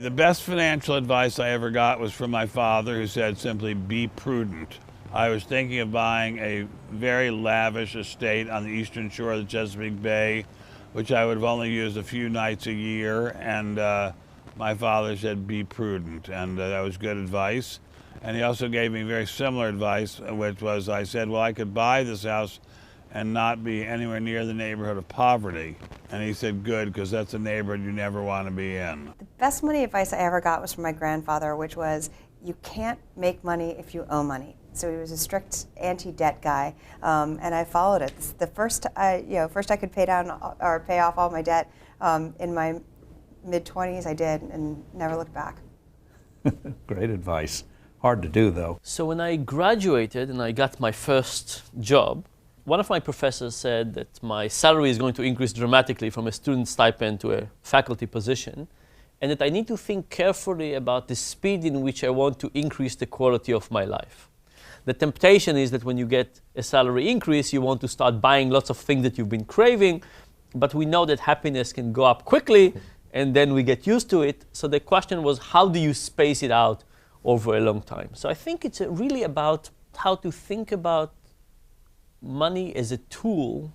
The best financial advice I ever got was from my father, who said simply, be prudent. I was thinking of buying a very lavish estate on the eastern shore of the Chesapeake Bay, which I would have only used a few nights a year, and my father said, be prudent, and that was good advice. And he also gave me very similar advice, which was, I said, well, I could buy this house and not be anywhere near the neighborhood of poverty. And he said, good, because that's a neighborhood you never want to be in. The best money advice I ever got was from my grandfather, which was, you can't make money if you owe money. So he was a strict anti-debt guy, and I followed it. The first I could pay down or pay off all my debt in my mid-20s, I did, and never looked back. Great advice. Hard to do, though. So when I graduated and I got my first job, one of my professors said that my salary is going to increase dramatically from a student stipend to a faculty position, and that I need to think carefully about the speed in which I want to increase the quality of my life. The temptation is that when you get a salary increase, you want to start buying lots of things that you've been craving, but we know that happiness can go up quickly, and then we get used to it. So the question was, how do you space it out over a long time? So I think it's really about how to think about money as a tool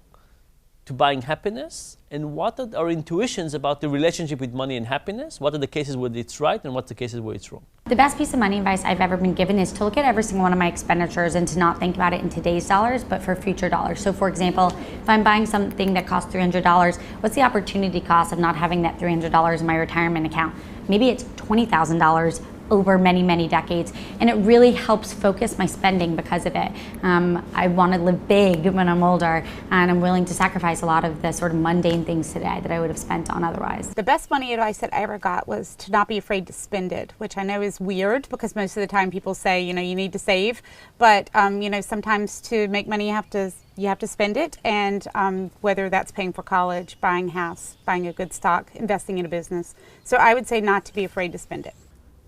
to buying happiness, and what are our intuitions about the relationship with money and happiness? What are the cases where it's right, and what's the cases where it's wrong? The best piece of money advice I've ever been given is to look at every single one of my expenditures and to not think about it in today's dollars, but for future dollars. So for example, if I'm buying something that costs $300, what's the opportunity cost of not having that $300 in my retirement account? Maybe it's $20,000 over many, many decades, and it really helps focus my spending because of it. I want to live big when I'm older, and I'm willing to sacrifice a lot of the sort of mundane things today that I would have spent on otherwise. The best money advice that I ever got was to not be afraid to spend it, which I know is weird because most of the time people say, you need to save, but sometimes to make money you have to spend it, and whether that's paying for college, buying a house, buying a good stock, investing in a business. So I would say not to be afraid to spend it.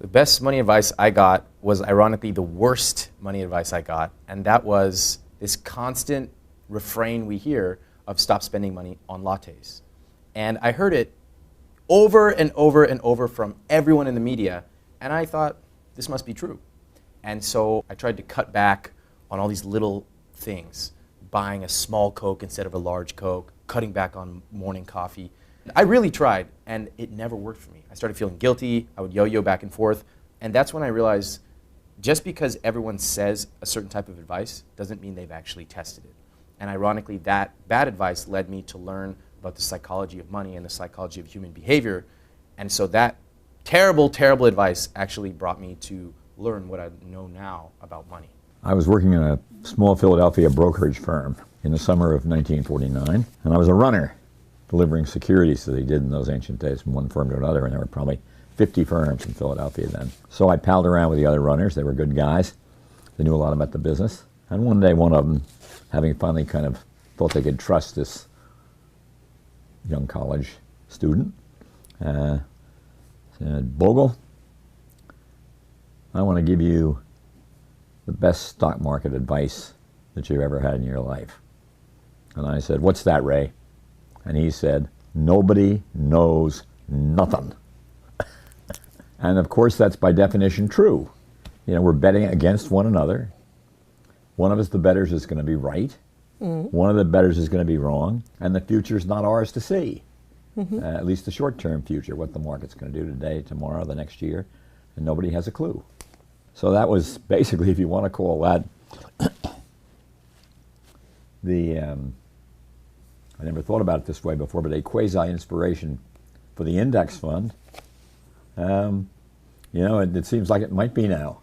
The best money advice I got was ironically the worst money advice I got, and that was this constant refrain we hear of stop spending money on lattes. And I heard it over and over and over from everyone in the media, and I thought, this must be true. And so I tried to cut back on all these little things, buying a small Coke instead of a large Coke, cutting back on morning coffee. I really tried, and it never worked for me. I started feeling guilty. I would yo-yo back and forth. And that's when I realized just because everyone says a certain type of advice doesn't mean they've actually tested it. And ironically, that bad advice led me to learn about the psychology of money and the psychology of human behavior. And so that terrible, terrible advice actually brought me to learn what I know now about money. I was working in a small Philadelphia brokerage firm in the summer of 1949, and I was a runner, delivering securities that they did in those ancient days from one firm to another, and there were probably 50 firms in Philadelphia then. So I palled around with the other runners. They were good guys. They knew a lot about the business. And one day, one of them, having finally kind of thought they could trust this young college student, said, Bogle, I want to give you the best stock market advice that you've ever had in your life. And I said, what's that, Ray? And he said, nobody knows nothing. And of course, that's by definition true. We're betting against one another. One of us, the bettors, is going to be right. One of the bettors is going to be wrong. And the future's not ours to see. At least the short-term future, what the market's going to do today, tomorrow, the next year. And nobody has a clue. So that was basically, if you want to call that, I never thought about it this way before, but a quasi-inspiration for the index fund. It seems like it might be now.